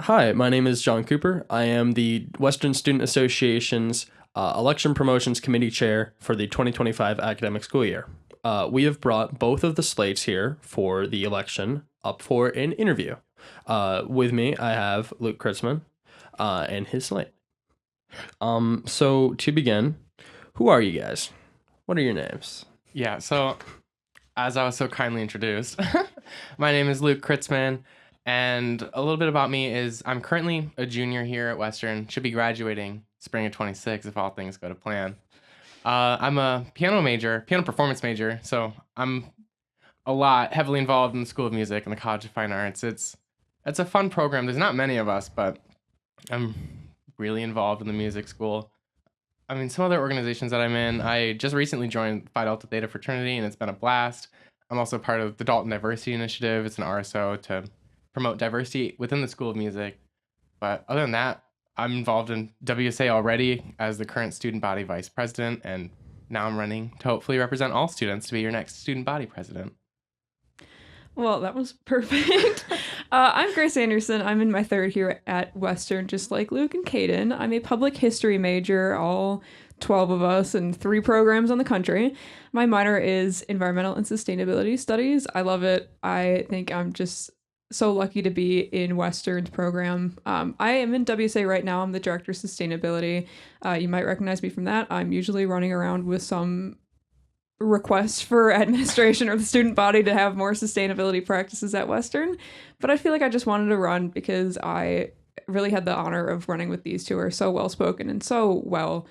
Hi, my name is John Cooper. I am the Western Student Association's Election Promotions Committee Chair for the 2025 academic school year. We have brought both of the slates here for the election up for an interview. With me, I have Luke Kritzman and his slate. So to begin, who are you guys? What are your names? Yeah, so as I was so kindly introduced, my name is Luke Kritzman, and a little bit about me is I'm currently a junior here at Western, should be graduating spring of 26 if all things go to plan. I'm a piano performance major, so I'm heavily involved in the School of Music and the College of Fine Arts. It's a fun program. There's not many of us, but I'm really involved in the music school. I mean, some other organizations that I'm in, I just recently joined Phi Delta Theta Fraternity, and it's been a blast. I'm also part of the Dalton Diversity Initiative. It's an RSO to promote diversity within the School of Music. But other than that, I'm involved in WSA already as the current student body vice president, and now I'm running to hopefully represent all students to be your next student body president. Well, that was perfect. I'm Grace Anderson. I'm in my third year at Western, just like Luke and Caden. I'm a public history major, all 12 of us, and 3 programs on the country. My minor is environmental and sustainability studies. I love it. I think I'm just so lucky to be in Western's program. I am in WSA right now. I'm the director of sustainability. You might recognize me from that. I'm usually running around with some request for administration or the student body to have more sustainability practices at Western, but I feel like I just wanted to run because I really had the honor of running with these two who are so well spoken and so well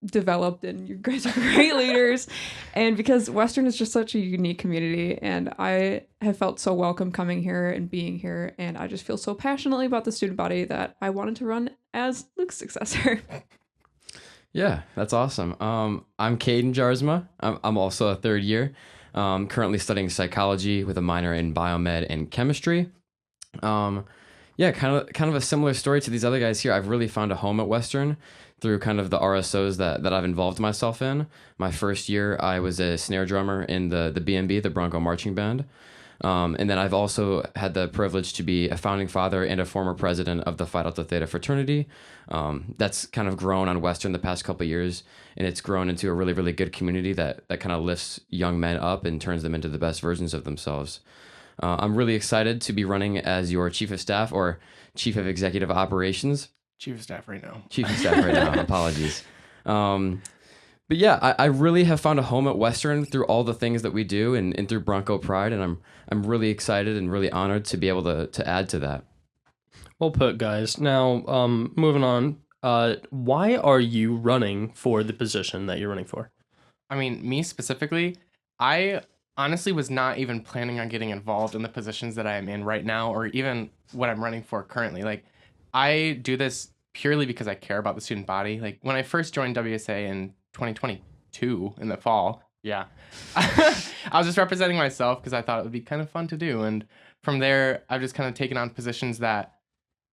developed, and you guys are great leaders, and because Western is just such a unique community, and I have felt so welcome coming here and being here, and I just feel so passionately about the student body that I wanted to run as Luke's successor. Yeah, that's awesome. I'm Caden Jaarsma. I'm also a third year, currently studying psychology with a minor in biomed and chemistry. Yeah, kind of a similar story to these other guys here. I've really found a home at Western through kind of the RSOs that I've involved myself in. My first year, I was a snare drummer in the BMB, the Bronco Marching Band. And then I've also had the privilege to be a founding father and a former president of the Phi Delta Theta fraternity. That's kind of grown on Western the past couple of years, and it's grown into a really, really good community that kind of lifts young men up and turns them into the best versions of themselves. I'm really excited to be running as your chief of staff or chief of executive operations. Chief of staff right now. Chief of staff right now. Apologies. But yeah, I really have found a home at Western through all the things that we do and through Bronco Pride, and I'm really excited and really honored to be able to add to that. Well put, guys. Now, moving on. Why are you running for the position that you're running for? I mean, me specifically, I honestly was not even planning on getting involved in the positions that I am in right now, or even what I'm running for currently. Like, I do this purely because I care about the student body. Like, when I first joined WSA in 2022 in the fall, yeah, I was just representing myself because I thought it would be kind of fun to do. And from there, I've just kind of taken on positions that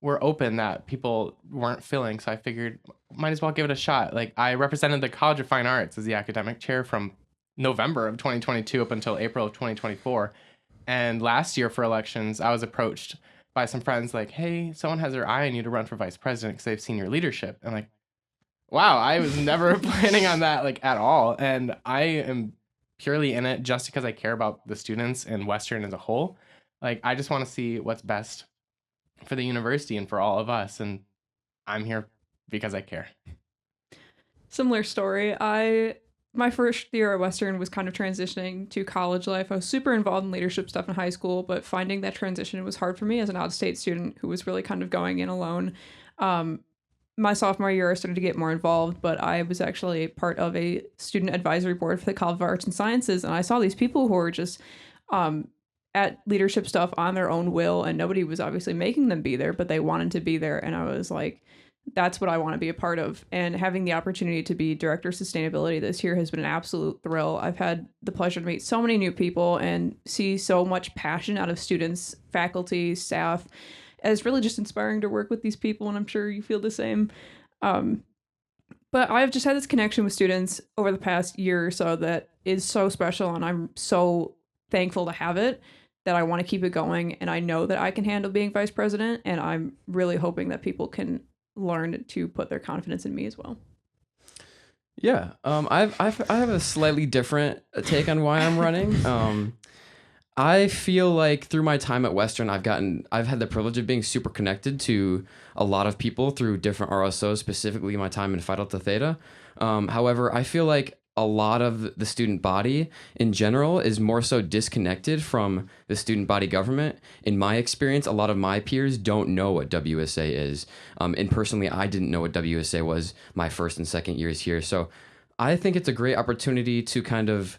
were open that people weren't filling. So I figured might as well give it a shot. Like, I represented the College of Fine Arts as the academic chair from November of 2022 up until April of 2024. And last year for elections, I was approached by some friends like, hey, someone has their eye on you to run for vice president because they've seen your leadership. And like, wow, I was never planning on that like at all. And I am purely in it just because I care about the students and Western as a whole. Like, I just want to see what's best for the university and for all of us. And I'm here because I care. Similar story. My first year at Western was kind of transitioning to college life. I was super involved in leadership stuff in high school, but finding that transition was hard for me as an out-of-state student who was really kind of going in alone. My sophomore year, I started to get more involved, but I was actually part of a student advisory board for the College of Arts and Sciences, and I saw these people who were just at leadership stuff on their own will, and nobody was obviously making them be there, but they wanted to be there, and I was like, that's what I want to be a part of. And having the opportunity to be director of sustainability this year has been an absolute thrill. I've had the pleasure to meet so many new people and see so much passion out of students, faculty, staff. It's really just inspiring to work with these people, and I'm sure you feel the same. But I've just had this connection with students over the past year or so that is so special, and I'm so thankful to have it. that I want to keep it going, and I know that I can handle being vice president, and I'm really hoping that people can learn to put their confidence in me as well. Yeah, I have a slightly different take on why I'm running. I feel like through my time at Western, I've had the privilege of being super connected to a lot of people through different RSOs, specifically my time in Phi Delta Theta. However, I feel like a lot of the student body in general is more so disconnected from the student body government. In my experience, a lot of my peers don't know what WSA is. And personally, I didn't know what WSA was my first and second years here. So I think it's a great opportunity to kind of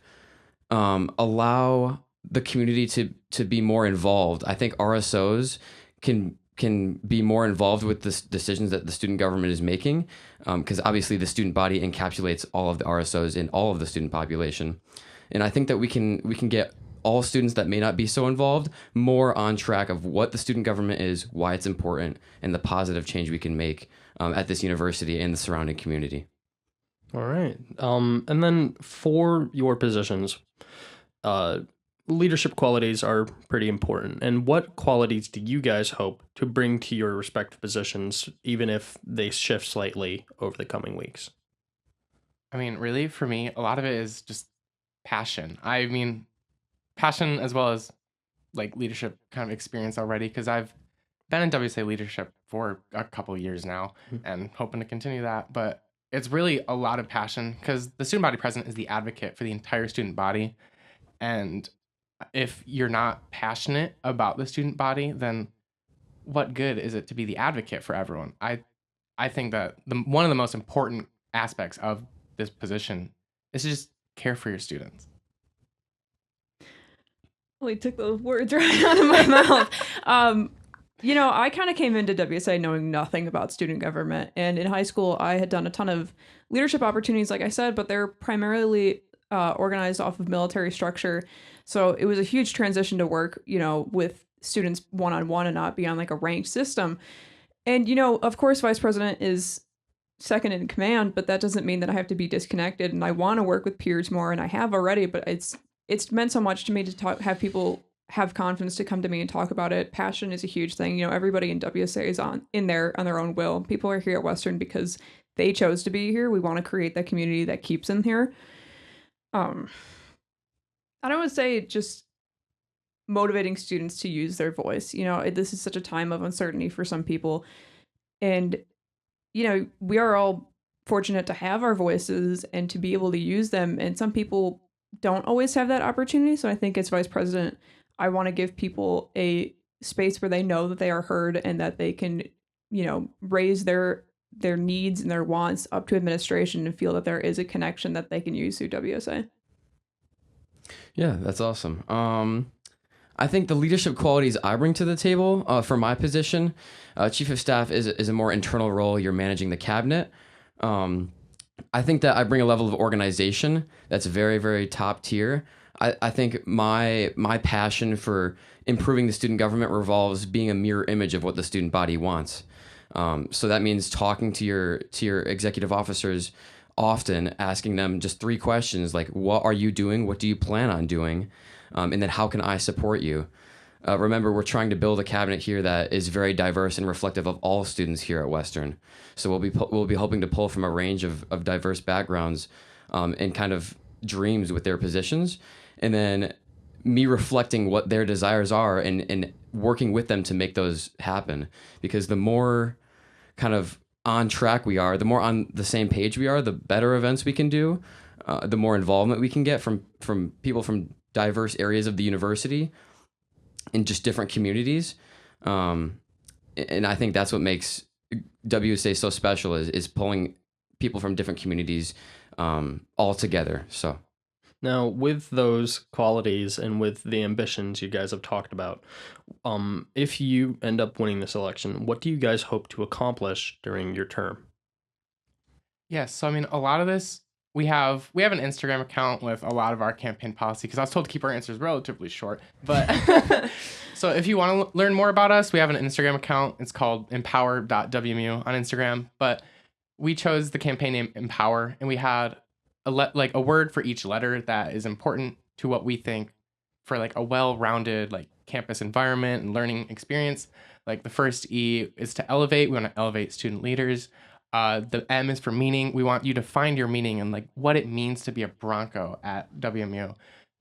allow the community to be more involved. I think RSOs can be more involved with the decisions that the student government is making, because obviously the student body encapsulates all of the RSOs in all of the student population, and I think that we can get all students that may not be so involved more on track of what the student government is, why it's important, and the positive change we can make at this university and the surrounding community. All right. And then for your positions, leadership qualities are pretty important. And what qualities do you guys hope to bring to your respective positions, even if they shift slightly over the coming weeks? I mean, really, for me, a lot of it is just passion. I mean, passion as well as like leadership kind of experience already, because I've been in WSA leadership for a couple of years now and hoping to continue that. But it's really a lot of passion because the student body president is the advocate for the entire student body. And if you're not passionate about the student body, then what good is it to be the advocate for everyone? I think that one of the most important aspects of this position is to just care for your students. Well, he took the words right out of my mouth. I kind of came into WSA knowing nothing about student government. And in high school, I had done a ton of leadership opportunities, like I said, but they're primarily organized off of military structure. So it was a huge transition to work, with students one-on-one and not be on like a ranked system. And, of course, vice president is second in command, but that doesn't mean that I have to be disconnected. And I want to work with peers more, and I have already, but it's meant so much to me to have people have confidence to come to me and talk about it. Passion is a huge thing. Everybody in WSA is in there on their own will. People are here at Western because they chose to be here. We want to create that community that keeps them here. I don't want to say just motivating students to use their voice. This is such a time of uncertainty for some people. And, we are all fortunate to have our voices and to be able to use them. And some people don't always have that opportunity. So I think as vice president, I want to give people a space where they know that they are heard and that they can, raise their needs and their wants up to administration and feel that there is a connection that they can use through WSA. Yeah, that's awesome. I think the leadership qualities I bring to the table for my position, chief of staff is a more internal role. You're managing the cabinet. I think that I bring a level of organization that's very, very top tier. I think my passion for improving the student government revolves being a mirror image of what the student body wants. So that means talking to your executive officers often, asking them just 3 questions like, what are you doing? What do you plan on doing? And then how can I support you? Remember, we're trying to build a cabinet here that is very diverse and reflective of all students here at Western. So we'll be hoping to pull from a range of diverse backgrounds and kind of dreams with their positions. And then me reflecting what their desires are and working with them to make those happen. Because the more kind of on track we are, the more on the same page we are, the better events we can do, the more involvement we can get from people from diverse areas of the university in just different communities. And I think that's what makes WSA so special is pulling people from different communities all together. So now, with those qualities and with the ambitions you guys have talked about, if you end up winning this election, what do you guys hope to accomplish during your term? Yes, so I mean, a lot of this, we have an Instagram account with a lot of our campaign policy, because I was told to keep our answers relatively short. But so if you want to learn more about us, we have an Instagram account. It's called empower.wmu on Instagram. But we chose the campaign name Empower, and we had a word for each letter that is important to what we think for like a well-rounded like campus environment and learning experience, like the first E is to elevate. We want to elevate student leaders. The M is for meaning. We want you to find your meaning and like what it means to be a Bronco at WMU.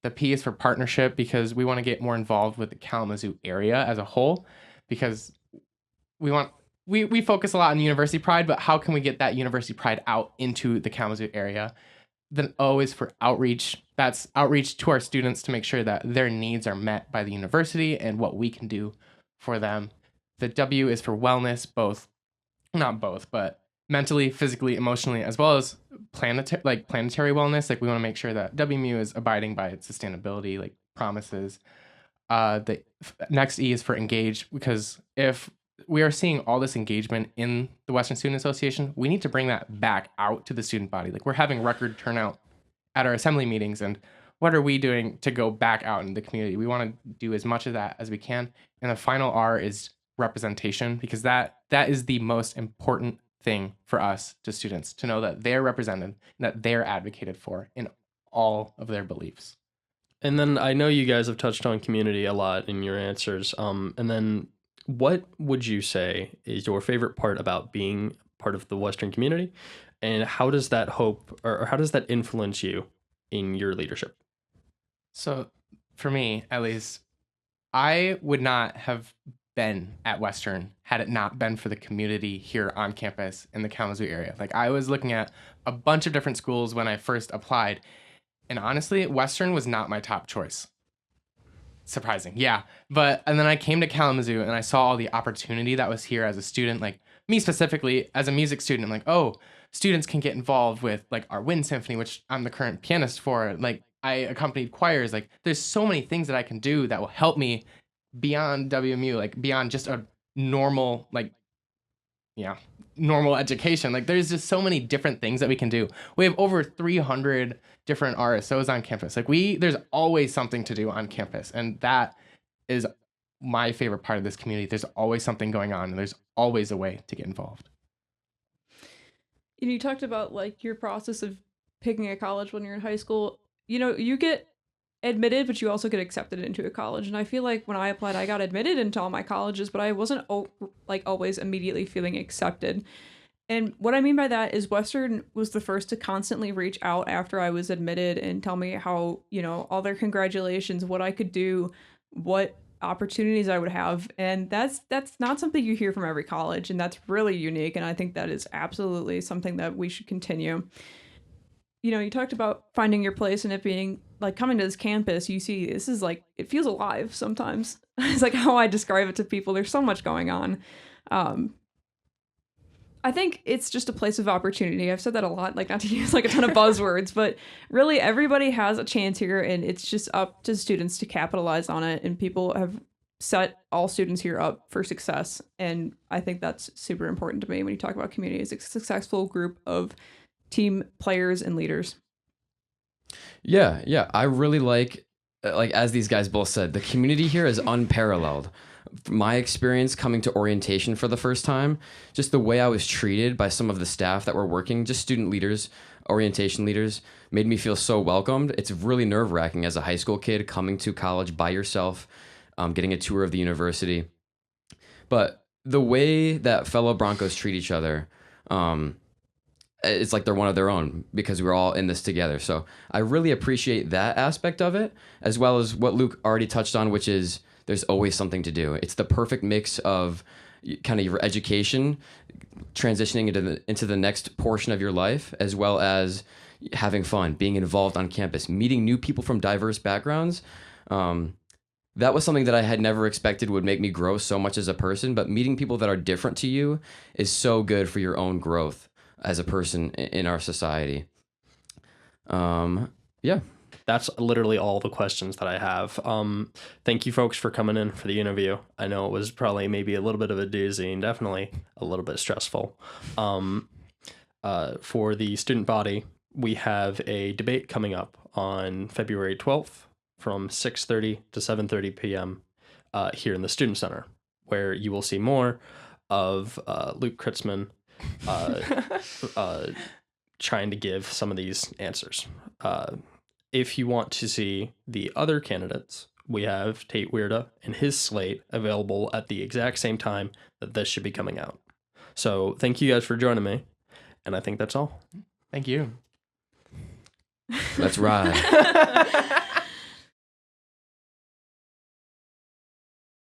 The P is for partnership because we want to get more involved with the Kalamazoo area as a whole, because we focus a lot on university pride, but how can we get that university pride out into the Kalamazoo area? Then O is for outreach. That's outreach to our students to make sure that their needs are met by the university and what we can do for them. The W is for wellness, not both, but mentally, physically, emotionally, as well as planetary wellness. Like we want to make sure that WMU is abiding by its sustainability like promises. The next E is for engage, because if we are seeing all this engagement in the Western Student Association, we need to bring that back out to the student body. Like we're having record turnout at our assembly meetings, and what are we doing to go back out in the community? We want to do as much of that as we can. And the final R is representation, because that is the most important thing for us to students, to know that they're represented and that they're advocated for in all of their beliefs. And then I know you guys have touched on community a lot in your answers. And then what would you say is your favorite part about being part of the Western community? And how does that how does that influence you in your leadership? So for me, at least, I would not have been at Western had it not been for the community here on campus in the Kalamazoo area. Like I was looking at a bunch of different schools when I first applied, and honestly, Western was not my top choice. Surprising, yeah. And then I came to Kalamazoo and I saw all the opportunity that was here as a student, like me specifically as a music student. I'm like, oh, students can get involved with like our wind symphony, which I'm the current pianist for. Like I accompanied choirs. Like there's so many things that I can do that will help me beyond WMU, like beyond just a normal, normal education. Like there's just so many different things that we can do. We have over 300 different RSOs on campus. Like there's always something to do on campus. And that is my favorite part of this community. There's always something going on and there's always a way to get involved. You talked about like your process of picking a college when you're in high school. You get admitted, but you also get accepted into a college. And I feel like when I applied, I got admitted into all my colleges, but I wasn't always immediately feeling accepted. And what I mean by that is Western was the first to constantly reach out after I was admitted and tell me how, all their congratulations, what I could do, what opportunities I would have. And that's not something you hear from every college. And that's really unique. And I think that is absolutely something that we should continue. You talked about finding your place and it being like coming to this campus, you see, this is like, it feels alive sometimes. It's like how I describe it to people. There's so much going on. I think it's just a place of opportunity. I've said that a lot, like not to use like a ton of buzzwords, but really everybody has a chance here and it's just up to students to capitalize on it. And people have set all students here up for success. And I think that's super important to me when you talk about community. It's a successful group of team players and leaders. Yeah. I really like as these guys both said, the community here is unparalleled. My experience coming to orientation for the first time, just the way I was treated by some of the staff that were working, just student leaders, orientation leaders, made me feel so welcomed. It's really nerve-wracking as a high school kid coming to college by yourself, getting a tour of the university. But the way that fellow Broncos treat each other, it's like they're one of their own because we're all in this together. So I really appreciate that aspect of it, as well as what Luke already touched on, which is there's always something to do. It's the perfect mix of kind of your education, transitioning into the next portion of your life, as well as having fun, being involved on campus, meeting new people from diverse backgrounds. That was something that I had never expected would make me grow so much as a person, but meeting people that are different to you is so good for your own growth as a person in our society. Yeah. That's literally all the questions that I have. Thank you folks for coming in for the interview. I know it was probably maybe a little bit of a doozy and definitely a little bit stressful. For the student body, we have a debate coming up on February 12th from 6:30 to 7:30 p.m. Here in the Student Center, where you will see more of Luke Kritzman trying to give some of these answers. If you want to see the other candidates we have Tate Wierda and his slate available at the exact same time that this should be coming out. So thank you guys for joining me, and I think that's all. Thank you. Let's ride.